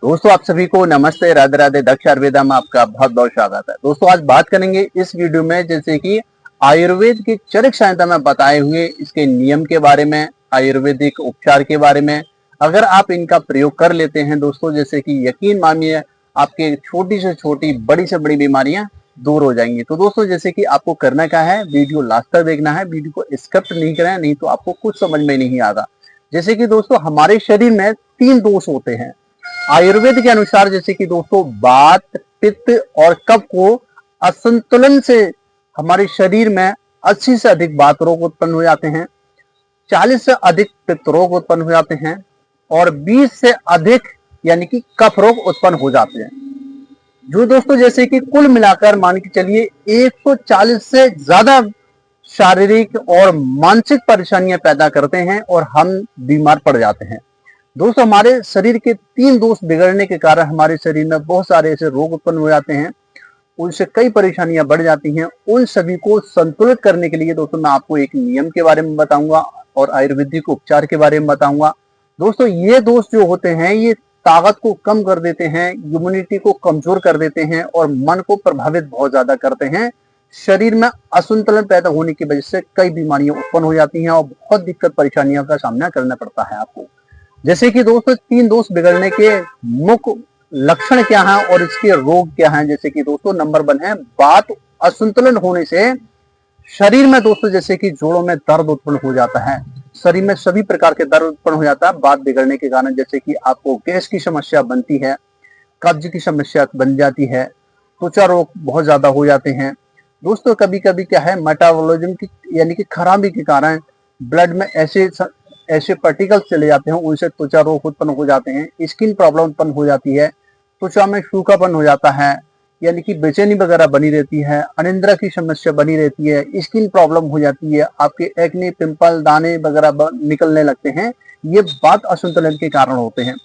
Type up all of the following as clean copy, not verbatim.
दोस्तों आप सभी को नमस्ते, राधे राधे। दक्ष आयुर्वेदा में आपका बहुत बहुत स्वागत है। दोस्तों आज बात करेंगे इस वीडियो में जैसे कि आयुर्वेद की चरक संहिता में बताए हुए इसके नियम के बारे में, आयुर्वेदिक उपचार के बारे में। अगर आप इनका प्रयोग कर लेते हैं दोस्तों, जैसे कि यकीन मानिए आपके छोटी से छोटी, बड़ी से बड़ी बीमारियां दूर हो जाएंगी। तो दोस्तों जैसे कि आपको करना क्या है, वीडियो लास्ट तक देखना है, वीडियो को स्किप नहीं करना है, नहीं तो आपको कुछ समझ में नहीं आता। जैसे कि दोस्तों हमारे शरीर में 3 दोष होते हैं आयुर्वेद के अनुसार, जैसे कि दोस्तों वात, पित्त और कफ को असंतुलन से हमारे शरीर में 80 से अधिक वात रोग उत्पन्न हो जाते हैं, 40 से अधिक पित्त रोग उत्पन्न हो जाते हैं और 20 से अधिक यानी कि कफ रोग उत्पन्न हो जाते हैं। जो दोस्तों जैसे कि कुल मिलाकर मान के चलिए 140 से ज्यादा शारीरिक और मानसिक परेशानियां पैदा करते हैं और हम बीमार पड़ जाते हैं। दोस्तों हमारे शरीर के 3 दोष बिगड़ने के कारण हमारे शरीर में बहुत सारे ऐसे रोग उत्पन्न हो जाते हैं, उनसे कई परेशानियां बढ़ जाती हैं। उन सभी को संतुलित करने के लिए दोस्तों मैं आपको एक नियम के बारे में बताऊंगा और आयुर्वेदिक उपचार के बारे में बताऊंगा। दोस्तों ये दोष जो होते हैं ये ताकत को कम कर देते हैं, इम्यूनिटी को कमजोर कर देते हैं और मन को प्रभावित बहुत ज्यादा करते हैं। शरीर में असंतुलन पैदा होने की वजह से कई बीमारियां उत्पन्न हो जाती हैं और बहुत दिक्कत परेशानियों का सामना करना पड़ता है आपको। जैसे कि दोस्तों 3 दोष बिगड़ने के मुख्य लक्षण क्या हैं और इसके रोग क्या हैं। जैसे कि दोस्तों नंबर 1 है वात असंतुलन होने से शरीर में दोस्तों जैसे कि जोड़ों में दर्द उत्पन्न हो जाता है, शरीर में सभी प्रकार के दर्द उत्पन्न हो जाता है वात बिगड़ने के कारण। जैसे कि आपको गैस की समस्या बनती है, कब्ज की समस्या बन जाती है, त्वचा रोग बहुत ज्यादा हो जाते हैं। दोस्तों कभी कभी क्या है मेटाबॉलिज्म की यानी कि खराबी के कारण ब्लड में ऐसे पार्टिकल्स चले जाते हैं, उनसे त्वचा रोग उत्पन्न हो जाते हैं, स्किन प्रॉब्लम उत्पन्न हो जाती है, त्वचा में सूखापन हो जाता है यानी कि बेचैनी वगैरह बनी रहती है, अनिद्रा की समस्या बनी रहती है, स्किन प्रॉब्लम हो जाती है, आपके एक्ने, पिंपल, दाने वगैरह निकलने लगते हैं। ये वात असंतुलन के कारण होते हैं।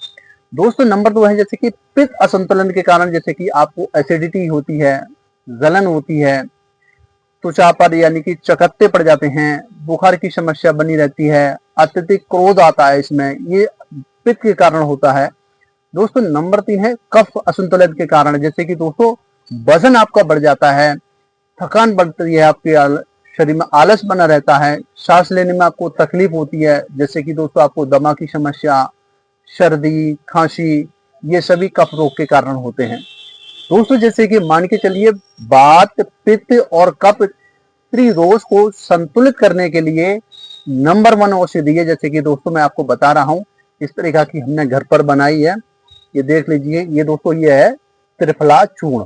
दोस्तों नंबर 2 है जैसे कि पित्त असंतुलन के कारण, जैसे कि आपको एसिडिटी होती है, जलन होती है, त्वचा पर यानी कि चकत्ते पड़ जाते हैं, बुखार की समस्या बनी रहती है, अत्यधिक क्रोध आता है, इसमें ये पित्त के कारण होता है। दोस्तों नंबर 3 है कफ असंतुलन के कारण, जैसे कि दोस्तों वजन आपका बढ़ जाता है, थकान बढ़ती है, आपके शरीर में आलस बना रहता है, सांस लेने में आपको तकलीफ होती है, जैसे कि दोस्तों आपको दमा की समस्या, सर्दी, खांसी, ये सभी कफ रोग के कारण होते हैं। दोस्तों जैसे कि मान के चलिए वात, पित्त और कफ त्रिदोष को संतुलित करने के लिए नंबर 1 औषधि है, जैसे कि दोस्तों मैं आपको बता रहा हूं, इस तरीका की हमने घर पर बनाई है। ये देख लीजिए, ये दोस्तों ये है त्रिफला चूर्ण।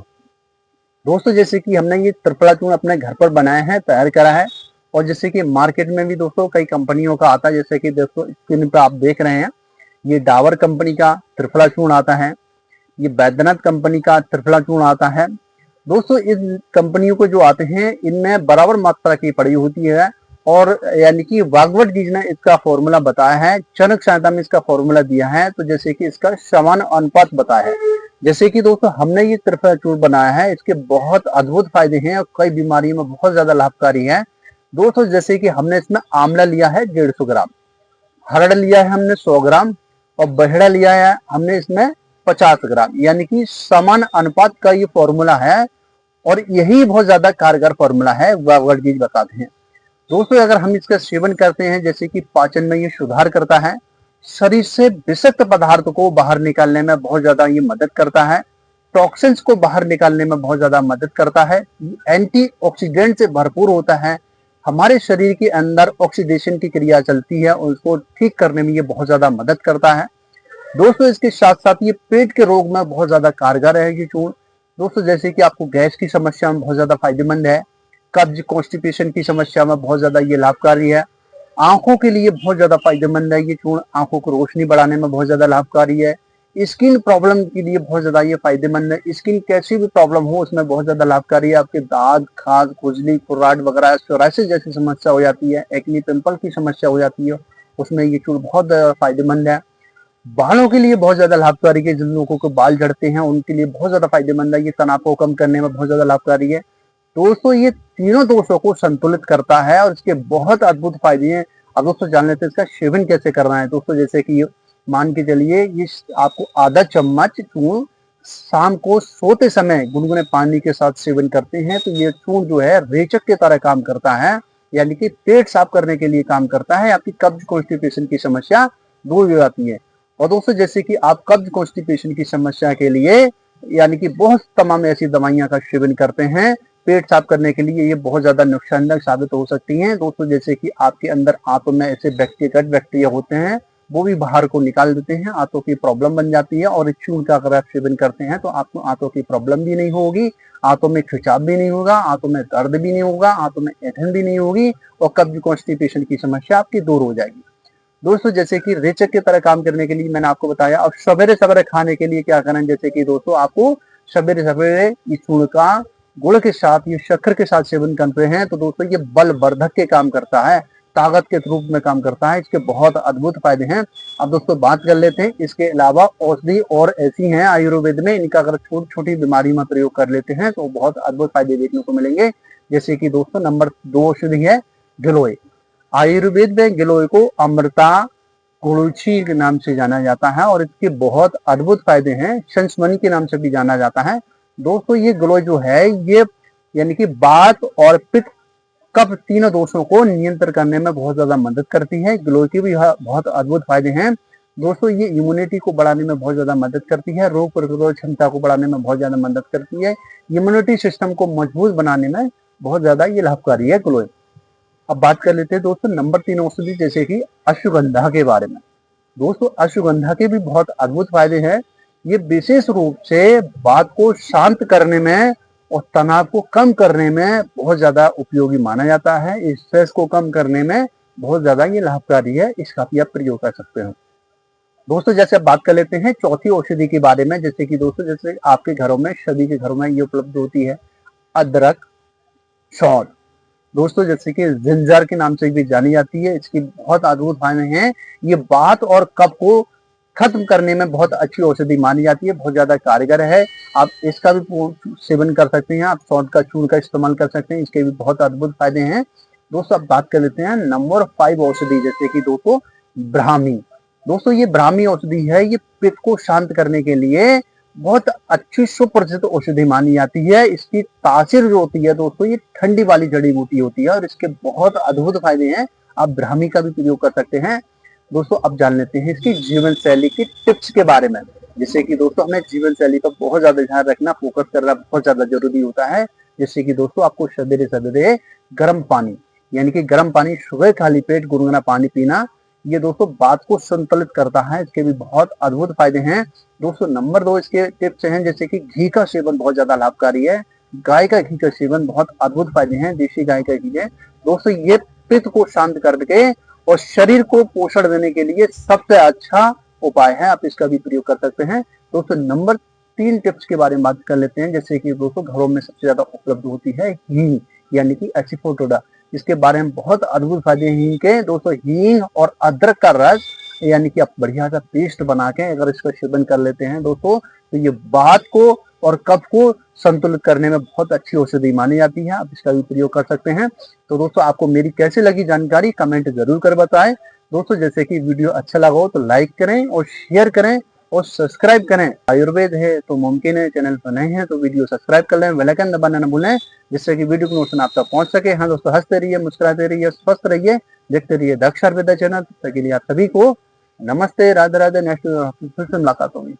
दोस्तों जैसे कि हमने ये त्रिफला चूर्ण अपने घर पर बनाया है, तैयार करा है। और जैसे कि मार्केट में भी दोस्तों कई कंपनियों का आता है, जैसे कि दोस्तों स्क्रीन पर आप देख रहे हैं, ये डाबर कंपनी का त्रिफला चूर्ण आता है, ये बैद्यनाथ कंपनी का त्रिफला चूर्ण आता है। दोस्तों इन कंपनियों को जो आते हैं इनमें बराबर मात्रा की पड़ी होती है और यानी कि भागवत गीता ने इसका फॉर्मूला बताया है, चरक संहिता में इसका फॉर्मूला दिया है, तो जैसे कि इसका समान अनुपात बताया है। जैसे कि दोस्तों हमने ये त्रिफला चूर्ण बनाया है, इसके बहुत अद्भुत फायदे हैं और कई बीमारियों में बहुत ज्यादा लाभकारी है। दोस्तों जैसे कि हमने इसमें आंवला लिया है 150 ग्राम, हरड़ लिया है हमने 100 ग्राम और बहेड़ा लिया है हमने इसमें 50 ग्राम, यानी कि समान अनुपात का ये फॉर्मूला है और यही बहुत ज्यादा कारगर फॉर्मूला है, भागवत गीता बताते हैं। दोस्तों अगर हम इसका सेवन करते हैं, जैसे कि पाचन में ये सुधार करता है, शरीर से विषाक्त पदार्थ को बाहर निकालने में बहुत ज्यादा ये मदद करता है, टॉक्सिन्स को बाहर निकालने में बहुत ज्यादा मदद करता है, एंटीऑक्सीडेंट से भरपूर होता है, हमारे शरीर के अंदर ऑक्सीडेशन की क्रिया चलती है और उसको ठीक करने में ये बहुत ज्यादा मदद करता है। दोस्तों इसके साथ साथ ये पेट के रोग में बहुत ज्यादा कारगर है ये चूर्ण। दोस्तों जैसे कि आपको गैस की समस्या में बहुत ज्यादा फायदेमंद है, कब्ज कॉन्स्टिपेशन की समस्या में बहुत ज्यादा ये लाभकारी है, आंखों के लिए बहुत ज्यादा फायदेमंद है ये चूर्ण, आंखों को रोशनी बढ़ाने में बहुत ज्यादा लाभकारी है, स्किन प्रॉब्लम के लिए बहुत ज्यादा ये फायदेमंद है, स्किन कैसी भी प्रॉब्लम हो उसमें बहुत ज्यादा लाभकारी है, आपके दाग, खाज, खुजली, खुराट वगैरह सोराइसिस जैसी समस्या हो जाती है, एक्ने, पिंपल की समस्या हो जाती है, उसमें ये चूर्ण बहुत फायदेमंद है। बालों के लिए बहुत ज्यादा लाभकारी है, जिन लोगों को बाल झड़ते हैं उनके लिए बहुत ज्यादा फायदेमंद है, ये तनाव को कम करने में बहुत ज्यादा लाभकारी है। दोस्तों ये तीनों दोषों को संतुलित करता है और इसके बहुत अद्भुत फायदे हैं। अब दोस्तों जान लेते हैं इसका सेवन कैसे करना है। दोस्तों जैसे कि मान के चलिए ये आपको आधा चम्मच चूर्ण शाम को सोते समय गुनगुने पानी के साथ सेवन करते हैं तो ये चूर्ण जो है रेचक की तरह काम करता है, यानी कि पेट साफ करने के लिए काम करता है। आपकी कब्ज कॉन्स्टिपेशन की समस्या दूर हो जाती है। और दोस्तों जैसे कि आप कब्ज कॉन्स्टिपेशन की समस्या के लिए यानी कि बहुत तमाम ऐसी दवाइयां का सेवन करते हैं पेट साफ करने के लिए, ये बहुत ज्यादा नुकसानदायक साबित हो सकती हैं। दोस्तों जैसे कि आपके अंदर आंतों में ऐसे व्यक्तिगत बैक्टीरिया होते हैं वो भी बाहर को निकाल देते हैं, आंतों की प्रॉब्लम बन जाती है। और इस चूर्ण का अगर आप सेवन करते हैं तो आपको आंतों की प्रॉब्लम भी नहीं होगी, आंतों में खिंचाव भी नहीं होगा, आंतों में दर्द भी नहीं होगा, आंतों में ऐंठन भी नहीं होगी और कब्ज कॉन्स्टिपेशन की समस्या आपकी दूर हो जाएगी। दोस्तों जैसे कि रेचक की तरह काम करने के लिए मैंने आपको बताया। अब सवेरे सवेरे खाने के लिए क्या करना, जैसे कि दोस्तों आपको सवेरे सवेरे इस चूर्ण का गुड़ के साथ, ये शक्कर के साथ सेवन करते हैं तो दोस्तों ये बल वर्धक के काम करता है, ताकत के रूप में काम करता है। इसके बहुत अद्भुत फायदे हैं। अब दोस्तों बात कर लेते हैं इसके अलावा औषधि और ऐसी हैं आयुर्वेद में, इनका अगर छोटी छोटी बीमारी में प्रयोग कर लेते हैं तो बहुत अद्भुत फायदे देखने को मिलेंगे। जैसे कि दोस्तों नंबर 2 औषधि है गिलोय। आयुर्वेद में गिलोय को अमृता गुरुची के नाम से जाना जाता है और इसके बहुत अद्भुत फायदे हैं। शंसमणि के नाम से भी जाना जाता है। दोस्तों ये गिलोय जो है ये यानी कि वात और पित्त कफ तीनों दोषों को नियंत्रण करने में बहुत ज्यादा मदद करती है। गिलोय के भी बहुत अद्भुत फायदे हैं। दोस्तों ये इम्यूनिटी को बढ़ाने में बहुत ज्यादा मदद करती है, रोग प्रतिरोधक क्षमता को बढ़ाने में बहुत ज्यादा मदद करती है, इम्यूनिटी सिस्टम को मजबूत बनाने में बहुत ज्यादा ये लाभकारी है गिलोय। अब बात कर लेते हैं दोस्तों नंबर 3 औषधि जैसे कि अश्वगंधा के बारे में। दोस्तों अश्वगंधा के भी बहुत अद्भुत फायदे हैं। ये विशेष रूप से बात को शांत करने में और तनाव को कम करने में बहुत ज्यादा उपयोगी माना जाता है। स्ट्रेस को कम करने में बहुत ज्यादा ये लाभकारी है, इसका भी आप प्रयोग कर सकते हो। दोस्तों जैसे बात कर लेते हैं चौथी औषधि के बारे में, जैसे कि दोस्तों जैसे आपके घरों में, सभी के घरों में ये उपलब्ध होती है अदरक, सौंठ। दोस्तों जैसे कि जिंजर के नाम से भी जानी जाती है, इसकी बहुत अद्भुत फायदे हैं। ये वात और कफ को खत्म करने में बहुत अच्छी औषधि मानी जाती है, बहुत ज्यादा कारगर है। आप इसका भी सेवन कर सकते हैं, आप सौंठ का चूर्ण का इस्तेमाल कर सकते हैं, इसके भी बहुत अद्भुत फायदे हैं। दोस्तों अब बात कर लेते हैं नंबर 5 औषधि जैसे कि दोस्तों ब्राह्मी। दोस्तों ये ब्राह्मी औषधि है, ये पित्त को शांत करने के लिए बहुत अच्छी सुप्रसिद्ध औषधि मानी जाती है। इसकी तासीर जो होती है दोस्तों ये ठंडी वाली जड़ी बूटी होती है और इसके बहुत अद्भुत फायदे हैं। आप ब्राह्मी का भी प्रयोग कर सकते हैं। दोस्तों अब जान लेते हैं इसकी जीवन शैली की टिप्स के बारे में। जैसे कि दोस्तों हमें जीवन शैली का बहुत ज्यादा ध्यान रखना, फोकस करना बहुत ज्यादा जरूरी होता है। जैसे कि दोस्तों आपको सवेरे सवेरे गर्म पानी यानी कि गर्म पानी सुबह खाली पेट गुनगुना पानी पीना, ये दोस्तों बात को संतुलित करता है। इसके भी बहुत अद्भुत फायदे हैं। दोस्तों नंबर 2 इसके टिप्स हैं जैसे कि घी का सेवन बहुत ज्यादा लाभकारी है। गाय का घी का सेवन बहुत अद्भुत फायदे हैं, देशी गाय का घी है। दोस्तों ये पित्त को शांत करके और शरीर को पोषण देने के लिए सबसे अच्छा उपाय है, आप इसका भी प्रयोग कर सकते हैं। दोस्तों नंबर 3 टिप्स के बारे में बात कर लेते हैं, जैसे कि दोस्तों घरों में सबसे ज्यादा उपलब्ध होती है हींग यानी कि एसिफोटोडा। इसके बारे में बहुत अद्भुत फायदे हैं हींग के। दोस्तों हींग और अदरक का रस यानी कि आप बढ़िया सा पेस्ट बना के अगर इसका सेवन कर लेते हैं दोस्तों तो ये वात को और कफ को संतुलित करने में बहुत अच्छी औषधि मानी जाती है, आप इसका भी प्रयोग कर सकते हैं। तो दोस्तों आपको मेरी कैसी लगी जानकारी कमेंट जरूर कर बताएं। दोस्तों जैसे कि वीडियो अच्छा लगा हो तो लाइक करें और शेयर करें और सब्सक्राइब करें। आयुर्वेद है तो मुमकिन है, चैनल पर नए हैं तो वीडियो सब्सक्राइब कर लें, बेल आइकन दबाना न भूलें जिससे कि वीडियो की नोटिफिकेशन आप तक पहुंच सके। हाँ दोस्तों हंसते रहिए, मुस्कुराते रहिए, स्वस्थ रहिए, देखते रहिए दक्ष आयुर्वेदा चैनल। तब तक के लिए आप सभी को नमस्ते, राधे राधे। नेक्स्ट फिर से मुलाकात होगी।